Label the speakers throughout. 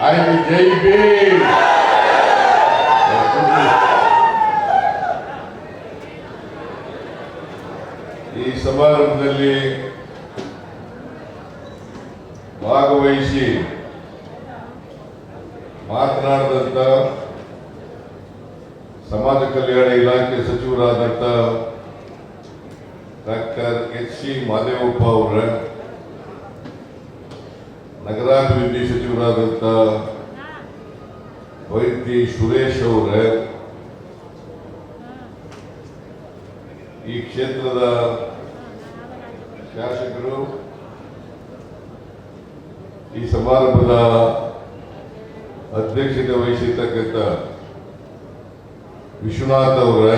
Speaker 1: ಆಯ್ತು, ಜೈ ಭೀಮ್. ಈ ಸಮಾರಂಭದಲ್ಲಿ ಭಾಗವಹಿಸಿ ಮಾತನಾಡಿದಂತ ಸಮಾಜ ಕಲ್ಯಾಣ ಇಲಾಖೆ ಸಚಿವರಾದಂಥ ಡಾಕ್ಟರ್ ಎಚ್.ಸಿ. ಮಾದೇವಪ್ಪ ಅವರ, ನಗರಾಭಿವೃದ್ಧಿ ಸಚಿವರಾದಂಥ ವೈದ್ಯ ಸುರೇಶ್ ಅವರ, ಈ ಕ್ಷೇತ್ರದ ಶಾಸಕರು, ಈ ಸಮಾರಂಭದ ಅಧ್ಯಕ್ಷತೆ ವಹಿಸಿರ್ತಕ್ಕಂಥ ವಿಶ್ವನಾಥ್ ಅವರ,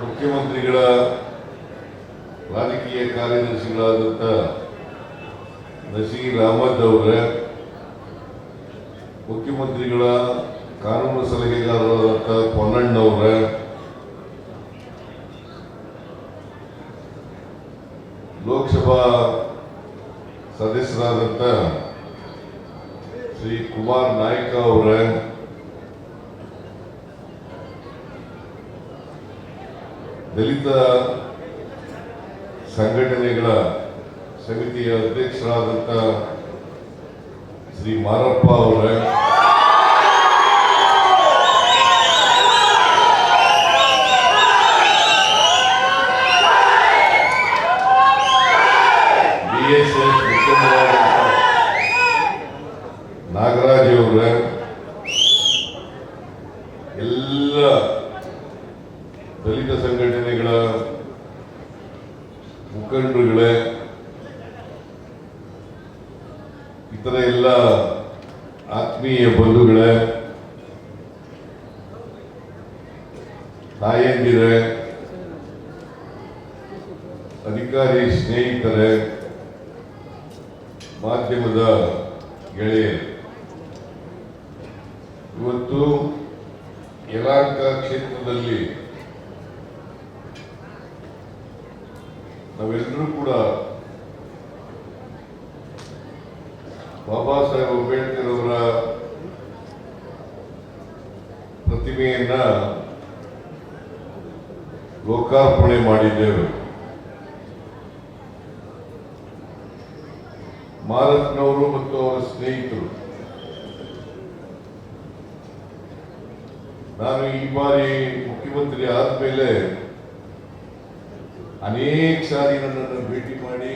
Speaker 1: ಮುಖ್ಯಮಂತ್ರಿಗಳ ರಾಜಕೀಯ ಕಾರ್ಯದರ್ಶಿಗಳಾದಂಥ ನಸೀರ್ ಅಹಮದ್ ಅವರ, ಮುಖ್ಯಮಂತ್ರಿಗಳ ಕಾನೂನು ಸಲಹೆಗಾರರಾದಂಥ ಪೊನ್ನಣ್ಣವರ, ಲೋಕಸಭಾ ಸದಸ್ಯರಾದಂಥ ಶ್ರೀ ಕುಮಾರ್ ನಾಯ್ಕ ಅವರ, ದಲಿತ ಸಂಘಟನೆಗಳ ಸಮಿತಿಯ ಅಧ್ಯಕ್ಷರಾದಂಥ ಶ್ರೀ ಮಾರಪ್ಪ ಅವರ, BSS ಮುಖ್ಯಮಂತ್ರಿಗಳಾದಂಥ ನಾಗರಾಜ್ ಅವರ, ಎಲ್ಲ ದಲಿತ ಸಂಘಟನೆಗಳ ಮುಖಂಡರುಗಳೇ, ಇತರ ಎಲ್ಲ ಆತ್ಮೀಯ ಬಂಧುಗಳೇ, ತಾಯಂದಿರೇ, ಅಧಿಕಾರಿ ಸ್ನೇಹಿತರೇ, ಮಾಧ್ಯಮದ ಗೆಳೆಯರು, ಇವತ್ತು ಯಲಹಂಕ ಕ್ಷೇತ್ರದಲ್ಲಿ ನಾವೆಲ್ಲರೂ ಕೂಡ ಬಾಬಾ ಸಾಹೇಬ್ ಅಂಬೇಡ್ಕರ್ ಅವರ ಪ್ರತಿಮೆಯನ್ನ ಲೋಕಾರ್ಪಣೆ ಮಾಡಿದ್ದೇವೆ. ಮಾರತ್ನವರು ಮತ್ತು ಅವರ ಸ್ನೇಹಿತರು, ನಾನು ಈ ಬಾರಿ ಮುಖ್ಯಮಂತ್ರಿ ಆದ್ಮೇಲೆ ಅನೇಕ ಸಾರಿ ನನ್ನನ್ನು ಭೇಟಿ ಮಾಡಿ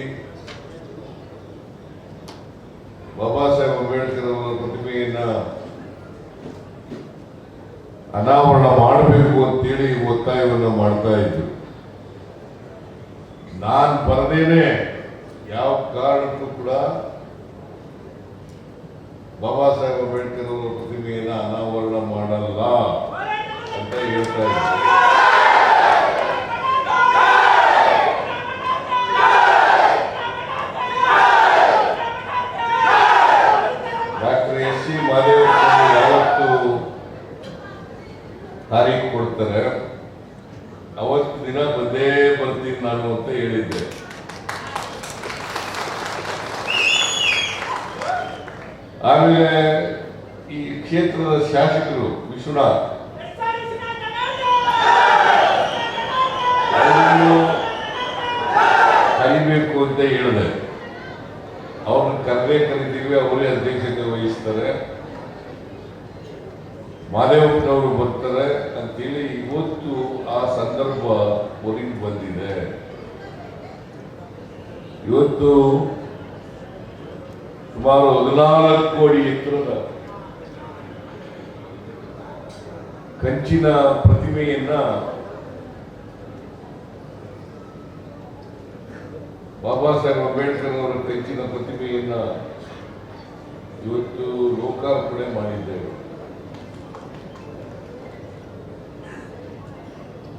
Speaker 1: ಬಾಬಾ ಸಾಹೇಬ್ ಅಂಬೇಡ್ಕರ್ ಅವರ ಪ್ರತಿಮೆಯನ್ನ ಅನಾವರಣ ಮಾಡಬೇಕು ಅಂತೇಳಿ ಒತ್ತಾಯವನ್ನು ಮಾಡ್ತಾ ಇದ್ರು. ನಾನು ಬರದೇನೆ ಯಾವ ಕಾರಣಕ್ಕೂ ಕೂಡ ಬಾಬಾ ಸಾಹೇಬ್ ಅಂಬೇಡ್ಕರ್ ಅವರ ಪ್ರತಿಮೆಯನ್ನ ಅನಾವರಣ ಮಾಡಲ್ಲ ಅಂತ ಹೇಳ್ತಾ ಇದ್ರು. ಯಾವತ್ತು ತಾರೀಖು ಕೊಡ್ತಾರೆ ಅವತ್ತು ದಿನ ಬಂದೇ ಬರ್ತೀನಿ ನಾನು ಅಂತ ಹೇಳಿದ್ದೆ. ಆಮೇಲೆ ಈ ಕ್ಷೇತ್ರದ ಶಾಸಕರು ವಿಶ್ವನಾಥ್ ಅವರನ್ನು ಕರಿಬೇಕು ಅಂತ ಹೇಳಿದೆ. ಅವ್ರನ್ನ ಕರಿತೀವಿ, ಅವರೇ ಅಧ್ಯಕ್ಷತೆ ವಹಿಸ್ತಾರೆ, ಮಾದೇವಪ್ಪನವರು ಬರ್ತಾರೆ ಅಂತೇಳಿ ಇವತ್ತು ಆ ಸಂದರ್ಭ ಒದಗಿ ಬಂದಿದೆ. ಇವತ್ತು ಸುಮಾರು 14 ಕೋಟಿ ಎತ್ತರದ ಕಂಚಿನ ಪ್ರತಿಮೆಯನ್ನ ಬಾಬಾ ಸಾಹೇಬ್ ಅಂಬೇಡ್ಕರ್ ಅವರ ಕಂಚಿನ ಪ್ರತಿಮೆಯನ್ನ ಇವತ್ತು ಲೋಕಾರ್ಪಣೆ ಮಾಡಿದ್ದೇವೆ.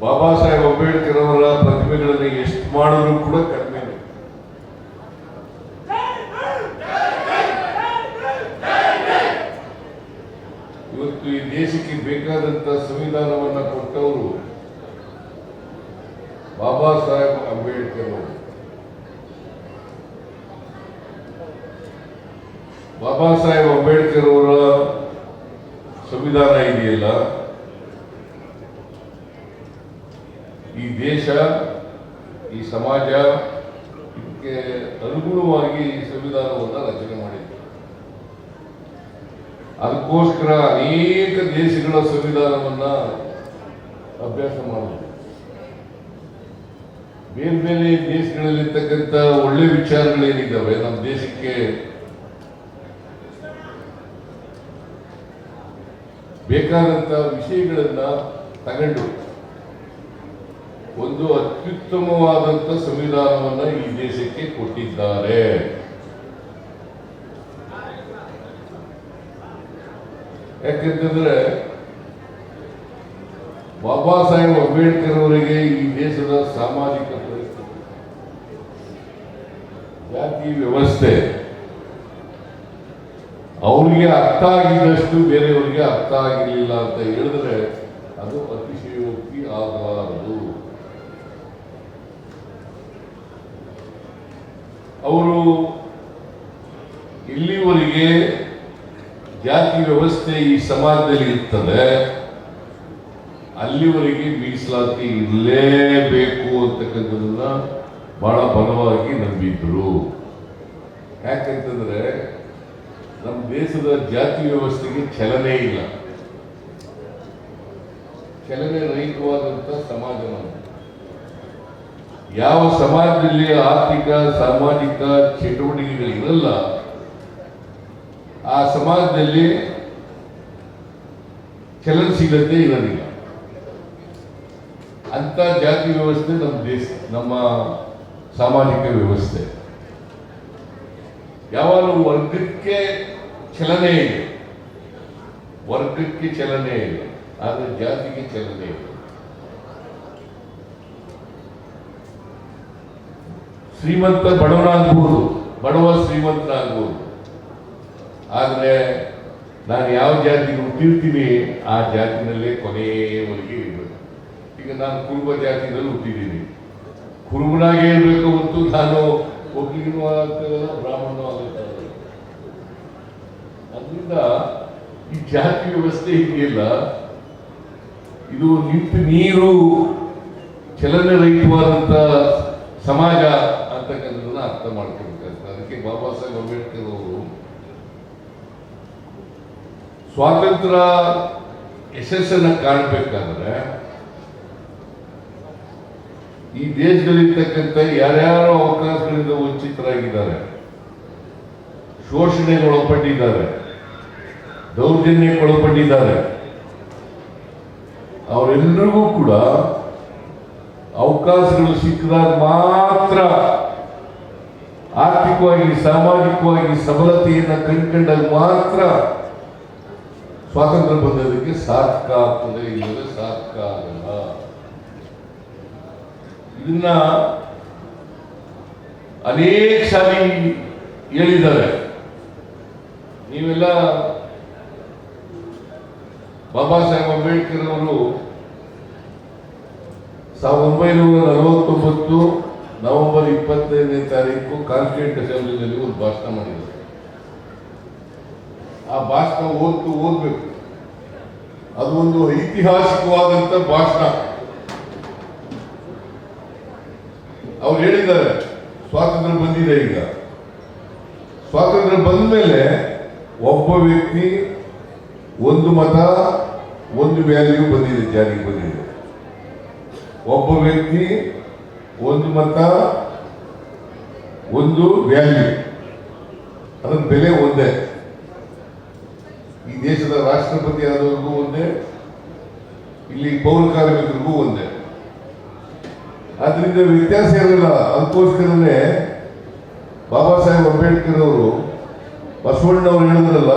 Speaker 1: ಬಾಬಾ ಸಾಹೇಬ್ ಅಂಬೇಡ್ಕರ್ ಅವರ ಪ್ರತಿಮೆಗಳನ್ನು ಎಷ್ಟು ಮಾಡಿದ್ರು ಕೂಡ ಕಡಿಮೆ. ಇವತ್ತು ಈ ದೇಶಕ್ಕೆ ಬೇಕಾದಂತ ಸಂವಿಧಾನವನ್ನ ಕೊಟ್ಟವರು ಬಾಬಾ ಸಾಹೇಬ್ ಅಂಬೇಡ್ಕರ್ ಅವರು. ಬಾಬಾ ಸಾಹೇಬ್ ಅಂಬೇಡ್ಕರ್ ಅವರ ಸಂವಿಧಾನ ಇದೆಯಲ್ಲ, ಈ ದೇಶ, ಈ ಸಮಾಜ ಇದಕ್ಕೆ ಅನುಗುಣವಾಗಿ ಈ ಸಂವಿಧಾನವನ್ನು ರಚನೆ ಮಾಡಿದೆ. ಅದಕ್ಕೋಸ್ಕರ ಅನೇಕ ದೇಶಗಳ ಸಂವಿಧಾನವನ್ನ ಅಭ್ಯಾಸ ಮಾಡಿದೆ. ಬೇರೆ ಬೇರೆ ದೇಶಗಳಲ್ಲಿರ್ತಕ್ಕಂಥ ಒಳ್ಳೆ ವಿಚಾರಗಳೇನಿದ್ದಾವೆ ನಮ್ಮ ದೇಶಕ್ಕೆ ಬೇಕಾದಂತ ವಿಷಯಗಳನ್ನ ತಗೊಂಡು ಒಂದು ಅತ್ಯುತ್ತಮವಾದಂತ ಸಂವಿಧಾನವನ್ನ ಈ ದೇಶಕ್ಕೆ ಕೊಟ್ಟಿದ್ದಾರೆ. ಯಾಕೆಂತಂದ್ರೆ ಬಾಬಾ ಸಾಹೇಬ್ ಅಂಬೇಡ್ಕರ್ ಅವರಿಗೆ ಈ ದೇಶದ ಸಾಮಾಜಿಕ ಪರಿಸ್ಥಿತಿ, ಜಾತಿ ವ್ಯವಸ್ಥೆ ಅವರಿಗೆ ಅರ್ಥ ಆಗಿದ್ದಷ್ಟು ಬೇರೆಯವರಿಗೆ ಅರ್ಥ ಆಗಿರಲಿಲ್ಲ ಅಂತ ಹೇಳಿದ್ರೆ ಅದು ಅತಿಶಯೋಕ್ತಿ ಆಗಲಾರದು. ಅವರು ಇಲ್ಲಿವರೆಗೆ ಜಾತಿ ವ್ಯವಸ್ಥೆ ಈ ಸಮಾಜದಲ್ಲಿ ಇರ್ತದೆ, ಅಲ್ಲಿವರೆಗೆ ಮೀಸಲಾತಿ ಇರಲೇಬೇಕು ಅಂತಕ್ಕಂಥದನ್ನ ಬಹಳ ಬಲವಾಗಿ ನಂಬಿದ್ರು. ಯಾಕಂತಂದ್ರೆ ನಮ್ಮ ದೇಶದ ಜಾತಿ ವ್ಯವಸ್ಥೆಗೆ ಚಲನೆ ಇಲ್ಲ, ಚಲನೆ ರಹಿತವಾದಂತ ಸಮಾಜ ನಮ್ಮದು. ಯಾವ ಸಮಾಜದಲ್ಲಿ ಆರ್ಥಿಕ ಸಾಮಾಜಿಕ ಚಟುವಟಿಕೆಗಳಿರಲ್ಲ ಆ ಸಮಾಜದಲ್ಲಿ ಚಲನಶೀಲತೆ ಇರೋದಿಲ್ಲ. ಅಂತ ಜಾತಿ ವ್ಯವಸ್ಥೆ ನಮ್ಮ ದೇಶ, ನಮ್ಮ ಸಾಮಾಜಿಕ ವ್ಯವಸ್ಥೆ. ಯಾವಾಗಲೂ ವರ್ಗಕ್ಕೆ ಚಲನೆ ಇದೆ, ವರ್ಗಕ್ಕೆ ಚಲನೆ ಇದೆ, ಆದರೆ ಜಾತಿಗೆ ಚಲನೆ ಇದೆ. ಶ್ರೀಮಂತ ಬಡವನಾಗ್ಬೋದು, ಬಡವ ಶ್ರೀಮಂತನಾಗ್ಬೋದು, ಆದರೆ ನಾನು ಯಾವ ಜಾತಿಗೆ ಹುಟ್ಟಿರ್ತೀನಿ ಆ ಜಾತಿನಲ್ಲೇ ಕೊನೆಯವರೆಗೆ ಇರಬೇಕು. ಈಗ ನಾನು ಕುರುಬ ಜಾತಿನಲ್ಲಿ ಹುಟ್ಟಿದ್ದೀನಿ, ಕುರುಬನಾಗೇ ಇರಬೇಕು ಹೊತ್ತು ನಾನು ಒಕ್ಕಲಿಗನೂ ಆಗ್ತದಲ್ಲ ಬ್ರಾಹ್ಮಣನೂ ಆಗುತ್ತಲ್ಲ. ಅದರಿಂದ ಈ ಜಾತಿ ವ್ಯವಸ್ಥೆ ಇದೆಯಲ್ಲ, ಇದು ನಿಂತು ನೀರು ಚಲನೆ ರಹಿತವಾದಂಥ ಸಮಾಜ ಅಂತಕ್ಕಂಥದ್ದನ್ನ ಅರ್ಥ ಮಾಡ್ಕೊಬೇಕಾಗ್ತದೆ. ಅದಕ್ಕೆ ಬಾಬಾ ಸಾಹೇಬ್ ಅಂಬೇಡ್ಕರ್ ಅವರು ಸ್ವಾತಂತ್ರ್ಯ ಯಶಸ್ಸನ್ನು ಕಾಣಬೇಕಾದ್ರೆ ಈ ದೇಶದಲ್ಲಿರ್ತಕ್ಕಂಥ ಯಾರ್ಯಾರೋ ಅವಕಾಶಗಳಿಂದ ವಂಚಿತರಾಗಿದ್ದಾರೆ, ಶೋಷಣೆಗೊಳಪಟ್ಟಿದ್ದಾರೆ, ದೌರ್ಜನ್ಯಕ್ಕೊಳಪಟ್ಟಿದ್ದಾರೆ, ಅವರೆಲ್ಲರಿಗೂ ಕೂಡ ಅವಕಾಶಗಳು ಸಿಕ್ಕಿದಾಗ ಮಾತ್ರ, ಆರ್ಥಿಕವಾಗಿ ಸಾಮಾಜಿಕವಾಗಿ ಸಬಲತೆಯನ್ನು ಕಂಡುಕೊಂಡಾಗ ಮಾತ್ರ ಸ್ವಾತಂತ್ರ್ಯ ಬಂದದಕ್ಕೆ ಸಾರ್ಥಕ ಆಗ್ತದೆ, ಇಲ್ಲದೆ ಸಾರ್ಥಕ ಆಗಲ್ಲ. ಇದನ್ನ ಅನೇಕ ಸಾರಿ ಹೇಳಿದ್ದಾರೆ. ನೀವೆಲ್ಲ ಬಾಬಾ ಸಾಹೇಬ್ ಅಂಬೇಡ್ಕರ್ ಅವರು 1949 ನವೆಂಬರ್ 25ನೇ ತಾರೀಕು ಕಾನ್ಸ್ಟಿಟ್ಯೂಂಟ್ ಅಸೆಂಬ್ಲಿನಲ್ಲಿ ಒಂದು ಭಾಷಣ ಮಾಡಿದ್ದಾರೆ. ಆ ಭಾಷಣ ಓದ್ಬೇಕು. ಅದು ಒಂದು ಐತಿಹಾಸಿಕವಾದಂತ ಭಾಷಣ. ಅವ್ರು ಹೇಳಿದ್ದಾರೆ, ಸ್ವಾತಂತ್ರ್ಯ ಬಂದಿದೆ, ಈಗ ಸ್ವಾತಂತ್ರ್ಯ ಬಂದ ಮೇಲೆ ಒಬ್ಬ ವ್ಯಕ್ತಿ ಒಂದು ಮತ ಒಂದು ವ್ಯಾಲ್ಯೂ ಬಂದಿದೆ, ಜಾರಿಗೆ ಬಂದಿದೆ. ಒಬ್ಬ ವ್ಯಕ್ತಿ ಒಂದು ಮತ ಒಂದು ವ್ಯಾಲ್ಯೂ, ಅದರ ಬೆಲೆ ಒಂದೇ. ಈ ದೇಶದ ರಾಷ್ಟ್ರಪತಿ ಆದವ್ರಿಗೂ ಒಂದೇ, ಇಲ್ಲಿ ಪೌರ ಕಾರ್ಮಿಕರಿಗೂ ಒಂದೇ. ಆದ್ರಿಂದ ವ್ಯತ್ಯಾಸ ಇರಲಿಲ್ಲ. ಅದಕ್ಕೋಸ್ಕರನೇ ಬಾಬಾ ಸಾಹೇಬ್ ಅಂಬೇಡ್ಕರ್ ಅವರು, ಬಸವಣ್ಣವರು ಹೇಳಿದ್ರಲ್ಲ,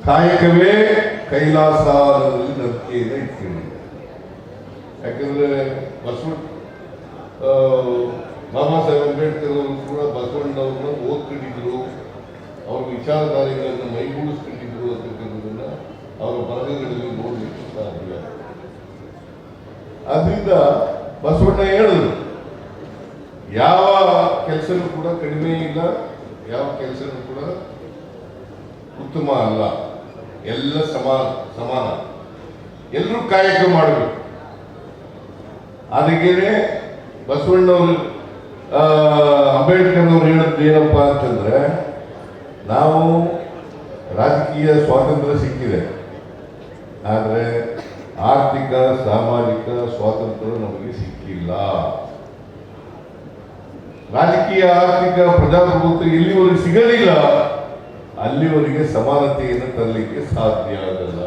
Speaker 1: ಕಾಯಕವೇ ಕೈಲಾಸ ಅನ್ನೋದ್ರಲ್ಲಿ ನಂಬಿಕೆಯನ್ನು ಇಟ್ಕೊಂಡಿದ್ದಾರೆ. ಯಾಕಂದ್ರೆ ಬಾಬಾ ಸಾಹೇಬ್ ಅಂಬೇಡ್ಕರ್ ಅವರು ಕೂಡ ಬಸವಣ್ಣವ್ರನ್ನ ಓದ್ಕೊಂಡಿದ್ರು, ಅವ್ರ ವಿಚಾರಧಾರೆಗಳನ್ನು ಮೈಗೂಡಿಸ್ಕೊಂಡಿದ್ರು ಅಂತಕ್ಕಂಥದ್ದನ್ನ ಅವರ ಬರಹಗಳಲ್ಲಿ ನೋಡಲಿಕ್ಕೆ ಸಾಧ್ಯ. ಆದ್ರಿಂದ ಬಸವಣ್ಣ ಹೇಳಿದ್ರು, ಯಾವ ಕೆಲಸನೂ ಕೂಡ ಕಡಿಮೆ ಇಲ್ಲ, ಯಾವ ಕೆಲಸನೂ ಕೂಡ ಉತ್ತಮ ಅಲ್ಲ, ಎಲ್ಲ ಸಮಾನ, ಎಲ್ಲರೂ ಕಾಯಕ ಮಾಡಬೇಕು. ಅದಕ್ಕೆ ಬಸವಣ್ಣವರು ಅಂಬೇಡ್ಕರ್ ಅವರು ಹೇಳಿದ್ದು ಏನಪ್ಪಾ ಅಂತಂದ್ರೆ, ನಾವು ರಾಜಕೀಯ ಸ್ವಾತಂತ್ರ್ಯ ಸಿಕ್ಕಿದೆ, ಆದರೆ ಆರ್ಥಿಕ ಸಾಮಾಜಿಕ ಸ್ವಾತಂತ್ರ್ಯ ನಮಗೆ ಸಿಕ್ಕಿಲ್ಲ. ರಾಜಕೀಯ ಆರ್ಥಿಕ ಪ್ರಜಾಪ್ರಭುತ್ವ ಎಲ್ಲಿವರೆಗೆ ಸಿಗಲಿಲ್ಲ ಅಲ್ಲಿವರೆಗೆ ಸಮಾನತೆಯನ್ನು ತರಲಿಕ್ಕೆ ಸಾಧ್ಯ ಆಗಲ್ಲ.